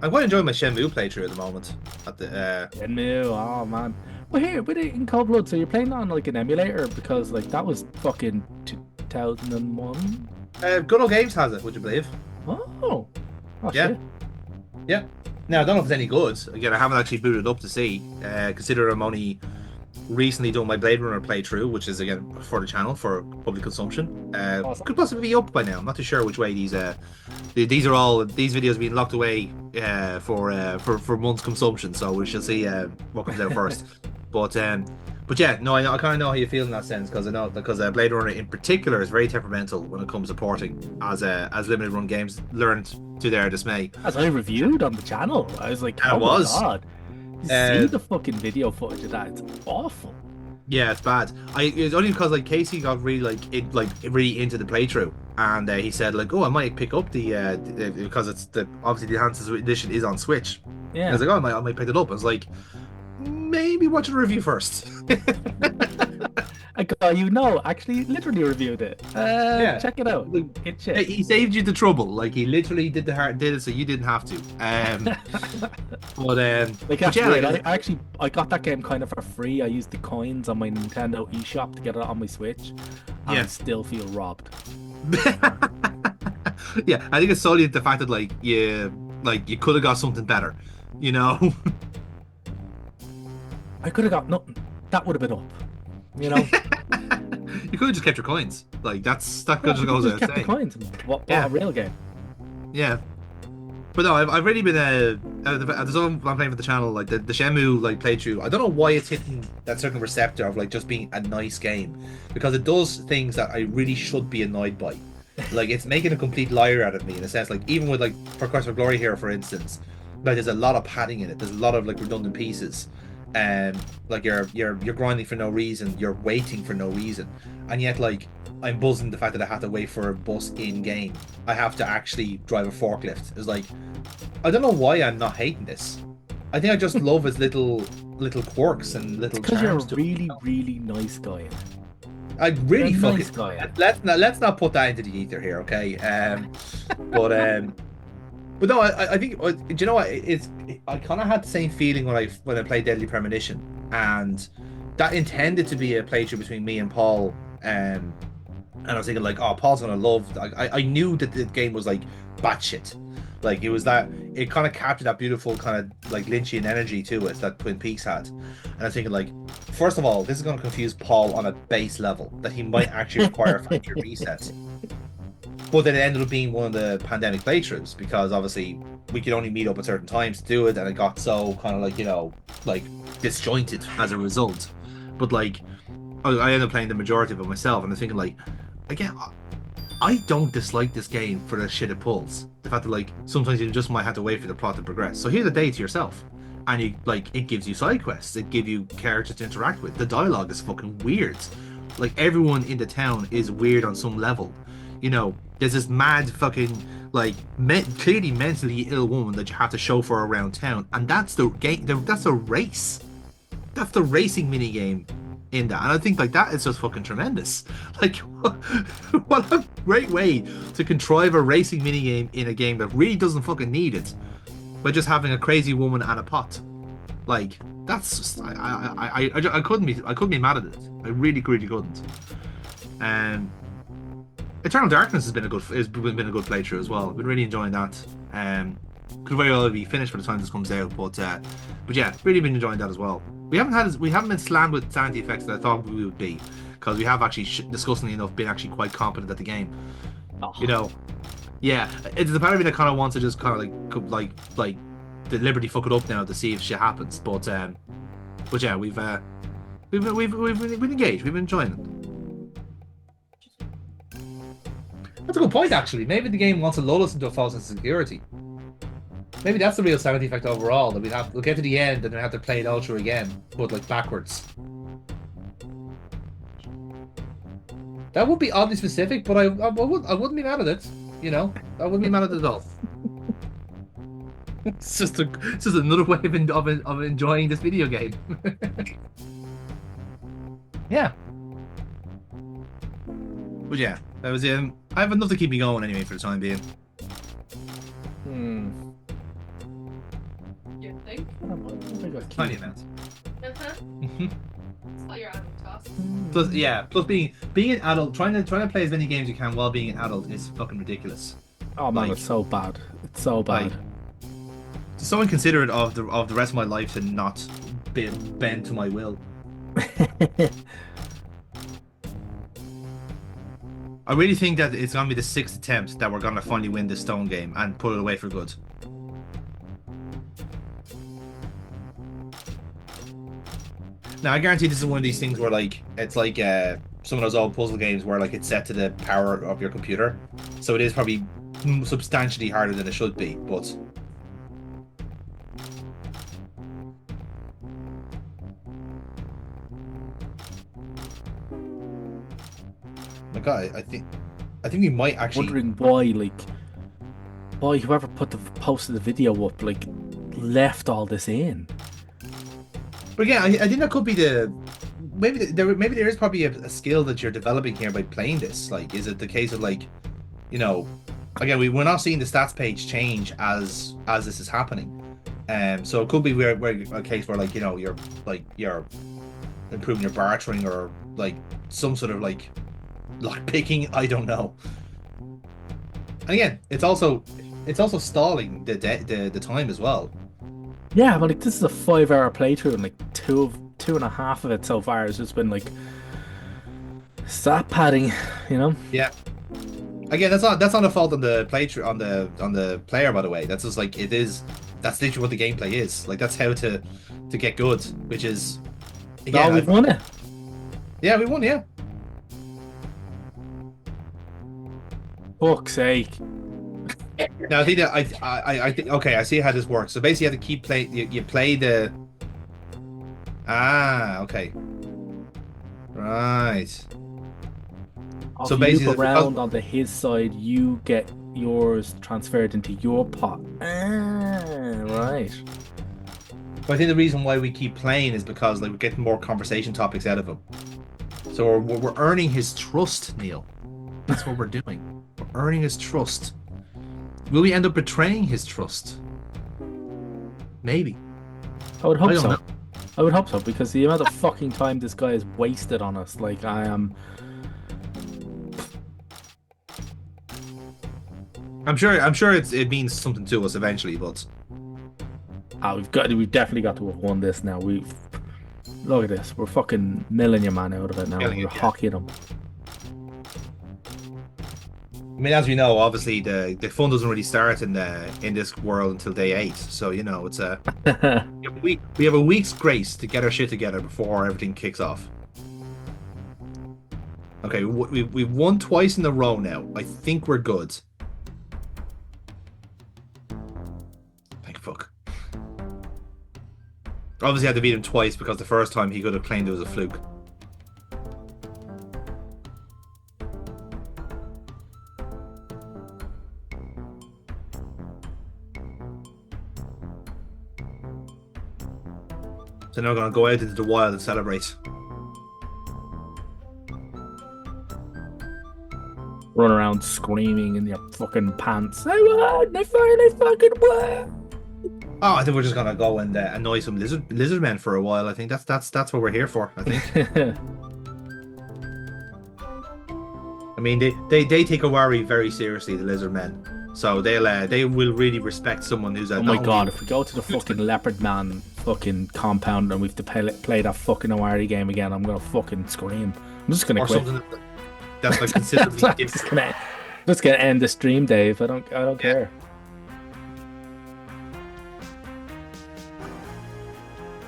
I'm quite enjoying my Shenmue playthrough at the moment. At the New, oh man. But here, with it in Cold Blood, so you're playing that on like an emulator because like that was fucking 2001. Good Old Games has it, would you believe? Oh, oh Yeah, shit. yeah. Now I don't know if it's any good. Again, I haven't actually booted it up to see. Consider I'm only recently done my Blade Runner playthrough, which is again for the channel for public consumption. Awesome. Could possibly be up by now. I'm not too sure which way these are all these videos being locked away for months consumption. So we shall see what comes out first. But yeah, no, I kind of know how you feel in that sense because I know because Blade Runner in particular is very temperamental when it comes to porting, as limited run games learned to their dismay. As I reviewed on the channel, I was like, Yeah, oh it my was. god. You see Uh, the fucking video footage of that? It's awful. Yeah, it's bad. It's only because like Casey got really really into the playthrough, and he said like, oh, I might pick up because it's the obviously the enhanced edition is on Switch. And I Yeah. was like, oh, I might pick it up. I was like, maybe watch the review first. I got you know, actually literally reviewed it. Yeah, Check it out. like, Good shit. he saved you the trouble. Like he literally did it so you didn't have to. Like But that's yeah, weird. like I got that game kind of for free. I used the coins on my Nintendo eShop to get it on my Switch, and I yeah. still feel robbed. Yeah, I think it's solely the fact that you could have got something better, you know. I could have got nothing. That would have been up. You know, You could have just kept your coins. Like that yeah, just I goes just without kept the saying. coins and bought Yeah, a real game. yeah. But no, I've really been at the zone I'm playing for the channel, like the Shenmue like playthrough. I don't know why it's hitting that certain receptor of like just being a nice game, because it does things that I really should be annoyed by. Like it's making a complete liar out of me in a sense. Like even with like for Quest for Glory here, for instance, like there's a lot of padding in it. There's a lot of like redundant pieces, and like you're grinding for no reason. You're waiting for no reason, and yet like I'm buzzing the fact that I have to wait for a bus in game. I have to actually drive a forklift. It's like I don't know why I'm not hating this. I think I just love its little quirks and It's little because you're a charms to it. really, really nice guy. I You're a really fucking nice guy. let's not put that into the ether here, okay? But um, but no, I think do you know what? I kind of had the same feeling when I played Deadly Premonition, and that intended to be a playthrough between me and Paul. And I was thinking like, oh, Paul's gonna love. I knew that the game was like batshit. Like it was that it kind of captured that beautiful kind of like Lynchian energy to it that Twin Peaks had. And I was thinking like, first of all, this is gonna confuse Paul on a base level that he might actually require a factory reset. But then it ended up being one of the pandemic playthroughs because obviously we could only meet up at certain times to do it, and it got so kind of like like disjointed as a result. But like I ended up playing the majority of it myself, and I'm thinking like, again, I don't dislike this game for the shit it pulls. The fact that like sometimes you just might have to wait for the plot to progress. So here's a day to yourself, and you like it gives you side quests, it gives you characters to interact with. The dialogue is fucking weird. Like everyone in the town is weird on some level. You know, there's this mad fucking like clearly mentally ill woman that you have to chauffeur around town, and that's the game. That's a race. That's the racing mini game in that, and I think like that is just fucking tremendous. Like, what a great way to contrive a racing minigame in a game that really doesn't fucking need it, by just having a crazy woman and a pot. Like, that's just I couldn't be mad at it. I really couldn't. And Eternal Darkness has been a good playthrough as well. I've been really enjoying that. Could very well be finished by the time this comes out, but yeah, really been enjoying that as well. We haven't been slammed with sanity effects that I thought we would be, because we have actually disgustingly enough been actually quite competent at the game. Oh, You know, yeah, it's the part of me that kind of wants to just kind of like deliberately fuck it up now to see if shit happens. But yeah, we've been engaged. We've been enjoying it. That's a good point, actually. Maybe the game wants to lull us into a false sense of security. Maybe that's the real sanity effect overall. That we'll get to the end and then have to play it all through again, but like backwards. That would be oddly specific, but I wouldn't be mad at it. You know, I wouldn't be mad at it at all. It's just another way of enjoying this video game. Yeah. But yeah, that was I have enough to keep me going anyway for the time being. think. I think I Tiny keep. amount. Uh-huh. Mhm. It's all your adult costs. Plus, yeah. Plus, being an adult, trying to play as many games you can while being an adult is fucking ridiculous. Oh man, Like, it's so bad. It's so like, bad. so inconsiderate of the rest of my life to not bend to my will. I really think that it's gonna be the 6th attempt that we're gonna finally win this stone game and put it away for good. Now I guarantee this is one of these things where like it's like some of those old puzzle games where like it's set to the power of your computer, so it is probably substantially harder than it should be. But my God, I think we might actually. Wondering why, like, why whoever posted the video up, like, left all this in. But yeah, I think that could be maybe there is probably a skill that you're developing here by playing this. Like, is it the case of like, you know, again we're not seeing the stats page change as this is happening, so it could be where a case where like you're improving your bartering or like some sort of like lock picking. I don't know. And again, it's also stalling the time as well. Yeah, but like this is a 5-hour playthrough, and like two and a half of it so far has just been like stat padding, you know? Yeah. Again, that's not a fault on the playthrough on the player, by the way. That's just like that's literally what the gameplay is. Like that's how to get good, which is Yeah, we've won it. Yeah, we won, yeah. Fuck's sake. Now I think that I think okay, I see how this works. So basically you have to keep play you play the okay. Right. If So you basically loop around onto his side, you get yours transferred into your pot. Right. But I think the reason why we keep playing is because like we're getting more conversation topics out of him. So we're earning his trust, Neil. That's what we're doing. We're earning his trust. Will we end up betraying his trust? Maybe. I would hope I don't so. know. I would hope so, because the amount of fucking time this guy has wasted on us, like I am. I'm sure it means something to us eventually, but We've definitely got to have won this now. Look at this. We're fucking milling your man out of it now. Milling We're it, yeah. hockeying him. I mean, as we know, obviously the fun doesn't really start in this world until day 8. So it's we have a week's grace to get our shit together before everything kicks off. Okay, we've won twice in a row now. I think we're good. Thank fuck. Obviously, I had to beat him twice because the first time he could have claimed it was a fluke. So now we're going to go out into the wild and celebrate. Run around screaming in your fucking pants. I won! I finally fucking won! Oh, I think we're just going to go and annoy some lizard men for a while. I think that's what we're here for, I think. I mean, they take a worry very seriously, the lizard men. So they will really respect someone who's Oh my god, if we go to the fucking leopard man fucking compound and we have to play that fucking Awari game again, I'm gonna fucking scream. I'm just gonna or quit. something that's like considerably I'm different. just gonna end the stream, Dave. I don't care.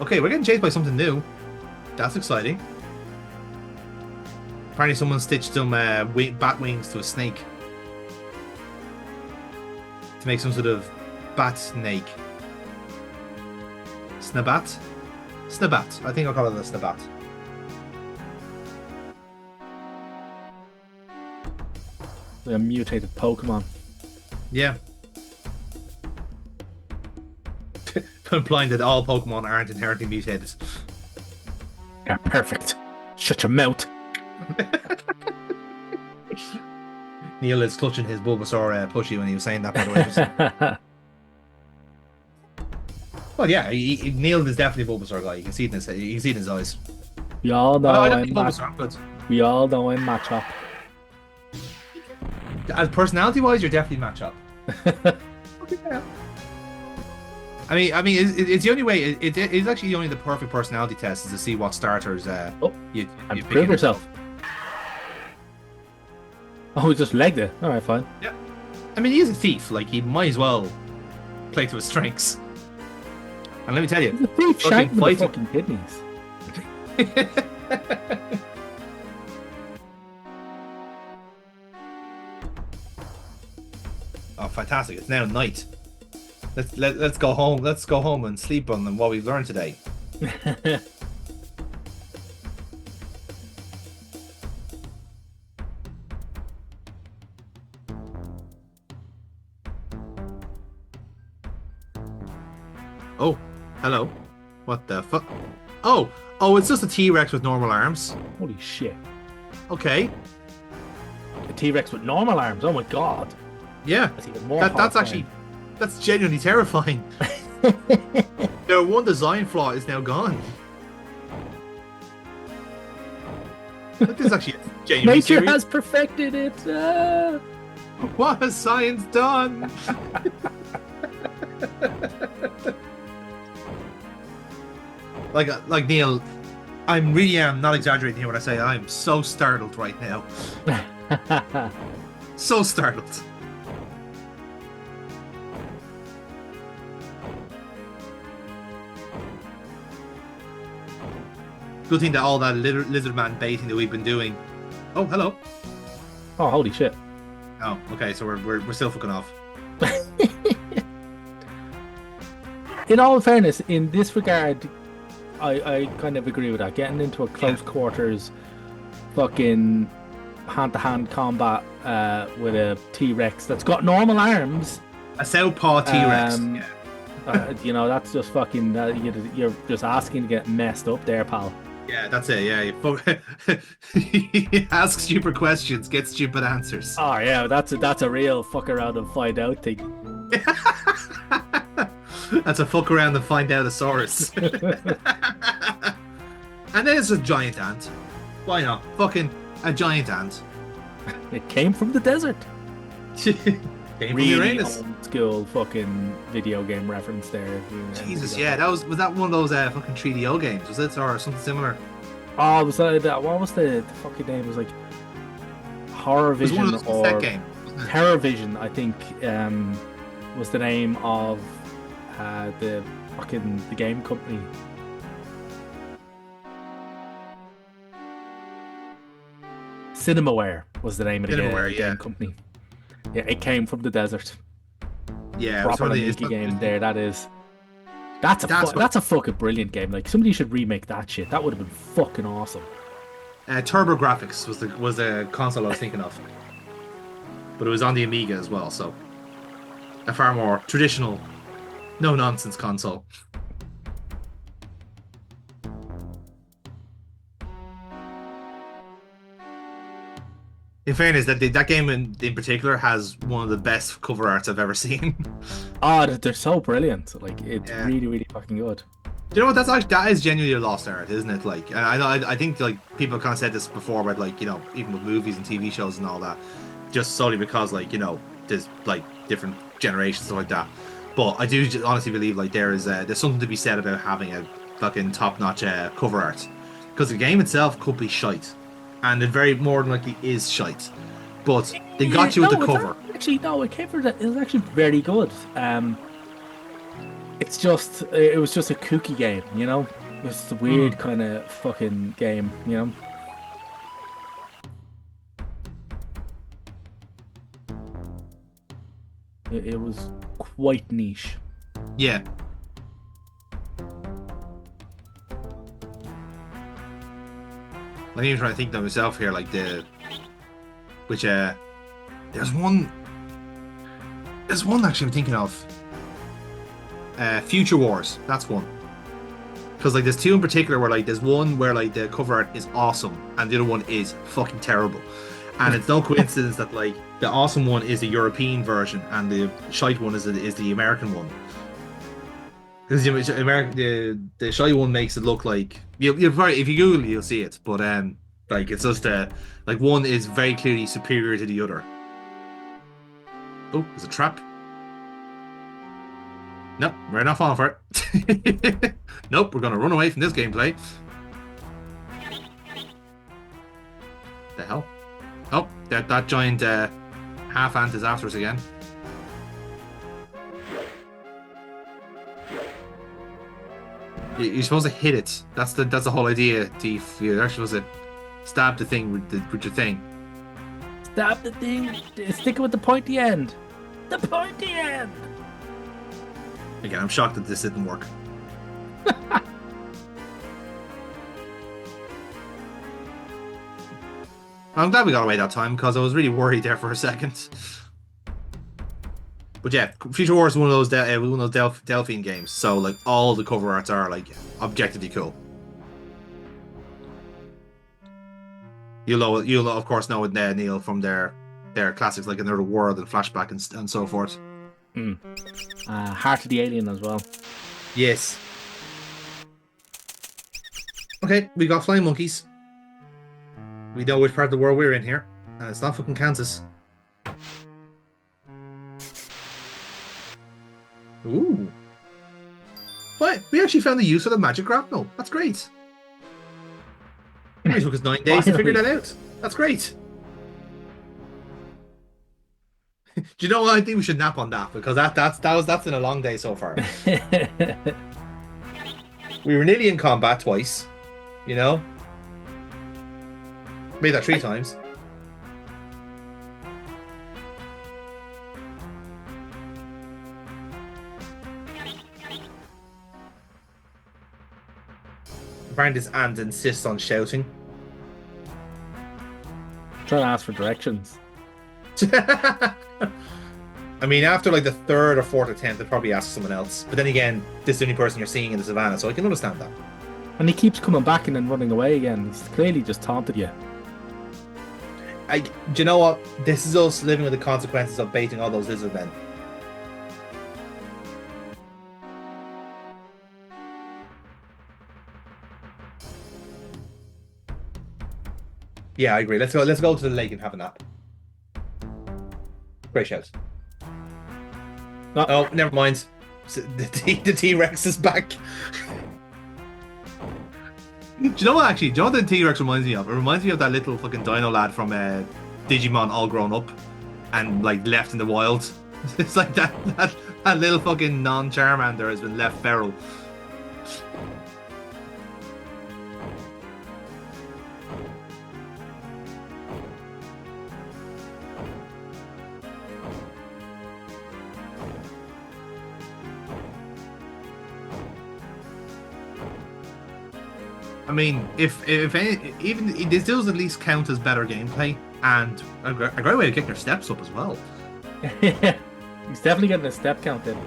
Okay, we're getting chased by something new. That's exciting. Apparently someone stitched some bat wings to a snake. To make some sort of bat snake. Snabat? Snabat. I think I'll call it a snabat. A mutated Pokemon. Yeah. Implying that all Pokemon aren't inherently mutated. Yeah, perfect. Shut your mouth. Neil is clutching his Bulbasaur plushie when he was saying that, by the way. Well, yeah, Neil is definitely a Bulbasaur guy. You can see it in his eyes. We all know I don't I'm think Bulbasaur, but we all know I'm matchup. as personality-wise, you're definitely match up. Yeah. I mean, it's the only way. It's actually only the perfect personality test is to see what starters you And pick prove in. yourself. Oh, we just legged it. All right, fine. Yeah. I mean, he is a thief. Like, he might as well play to his strengths. And let me tell He's you, a thief fucking shanking the fighting. fucking kidneys. Oh, fantastic! It's now night. Let's go home. Let's go home and sleep on what we've learned today. Oh, hello. What the fuck? Oh, it's just a T-Rex with normal arms. Holy shit. Okay. A T-Rex with normal arms. Oh my god. Yeah. That's even more That's genuinely terrifying. Their one design flaw is now gone. This is actually genuinely Nature serious. has perfected it. Ah. What has science done? like Neil, I really am not exaggerating here when I say I'm so startled right now. So startled. Good thing that all that lizard man baiting that we've been doing. Oh, hello. Oh, holy shit. Oh, okay. So we're still fucking off. In all fairness, in this regard, I kind of agree with that. Getting into a close quarters, fucking hand-to-hand combat with a T-Rex that's got normal arms. A Southpaw T-Rex. You know, that's just fucking. You're just asking to get messed up there, pal. Yeah, that's it. Yeah, he asks stupid questions, gets stupid answers. Oh yeah, that's a real fuck around and find out thing. That's a fuck around and find out Saurus. And there's a giant ant. Why not? Fucking a giant ant. It came from the desert. Came from Really Uranus. old school fucking video game reference there. Jesus, yeah, was that one of those fucking 3DO games? Was it or something similar? Oh, was that? What was the fucking name? It was like Horror It was Vision one of those or cassette games. Terror Vision, I think, was the name of the game company. Cinemaware was the name of the game company. Yeah, it came from the desert. Yeah, it was Proper Amiga game there. That's a fucking brilliant game. Like somebody should remake that shit. That would have been fucking awesome. Turbo Graphics was the console I was thinking of, but it was on the Amiga as well. So a far more traditional, no nonsense console. In fairness, that game in particular has one of the best cover arts I've ever seen. Oh, they're so brilliant. Like it's really, really fucking good. Do you know what? That is genuinely a lost art, isn't it? Like, I think like people kind of said this before, but like even with movies and TV shows and all that, just solely because like there's like different generations stuff like that. But I do honestly believe like there's something to be said about having a fucking top-notch cover art, because the game itself could be shite. And it very more than likely is shite, but they got you with the cover. Actually, no, it came from that. It was actually very good. It's just it was just a kooky game, you know. It was a weird kind of fucking game, you know. It was quite niche. Yeah. I'm even trying to think to myself here, like there's one actually I'm thinking of. Future Wars, that's one. Because like there's two in particular where like there's one where like the cover art is awesome and the other one is fucking terrible. And it's no coincidence that like the awesome one is the European version and the shite one is the American one. Because the shy one makes it look like you'll probably, if you Google it, you'll see it. But like it's just like one is very clearly superior to the other. Oh, there's a trap. Nope, we're not falling for it. Nope, we're gonna run away from this gameplay. The hell? Oh, that giant half ant is after us again. You're supposed to hit it. That's the whole idea, Thief. You're actually supposed to stab the thing with your thing. Stab the thing. Stick it with the pointy end. The pointy end. Again, I'm shocked that this didn't work. I'm glad we got away that time because I was really worried there for a second. But yeah, Future Wars is one of those Delphine games, so like all the cover arts are like objectively cool. You'll of course know it, Neil, from their classics like Another World and Flashback and so forth. Heart of the Alien as well. Yes. Okay, we got flying monkeys. We know which part of the world we're in here, and it's not fucking Kansas. Ooh. What? We actually found the use of the magic grapnel. That's great. It took us 9 days to figure that out. That's great. Do you know what? I think we should nap on that because that's been a long day so far. We were nearly in combat twice, you know. Made that 3 times. Brandis and insists on shouting. Trying to ask for directions. I mean, after like the 3rd or 4th attempt, they'd probably ask someone else. But then again, this is the only person you're seeing in the savannah, so I can understand that. And he keeps coming back and then running away again. He's clearly just taunted you. Do you know what? This is us living with the consequences of baiting all those lizard men. Yeah, I agree. Let's go to the lake and have a nap. Great shout. Oh, never mind. The T-Rex is back. Do you know what, actually? Do you know what the T-Rex reminds me of? It reminds me of that little fucking dino lad from Digimon All Grown Up and, like, left in the wild. It's like that little fucking non-Charmander has been left feral. I mean, if even this does at least count as better gameplay and a great way to kick their steps up as well. He's definitely getting a step count in.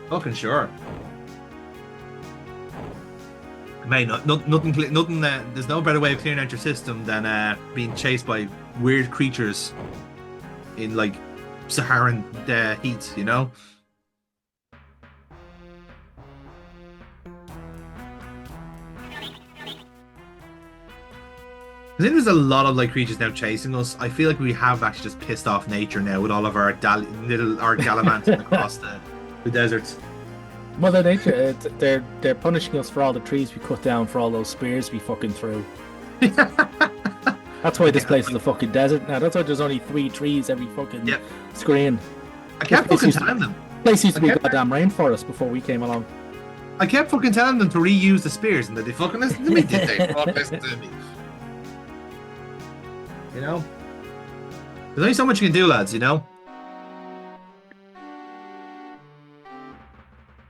Fucking sure. Mate, nothing. There's no better way of clearing out your system than being chased by weird creatures in like Saharan heat, you know. I think there's a lot of like creatures now chasing us. I feel like we have actually just pissed off nature now with all of our gallivanting across the deserts. Mother Nature, they're punishing us for all the trees we cut down, for all those spears we fucking threw. That's why this place is a fucking desert now. That's why there's only 3 trees every fucking screen. I kept fucking telling them. Place used to be a goddamn rainforest before we came along. I kept fucking telling them to reuse the spears, and did they fucking listen to me? Did they fucking listen to me? You know? There's only so much you can do, lads, you know?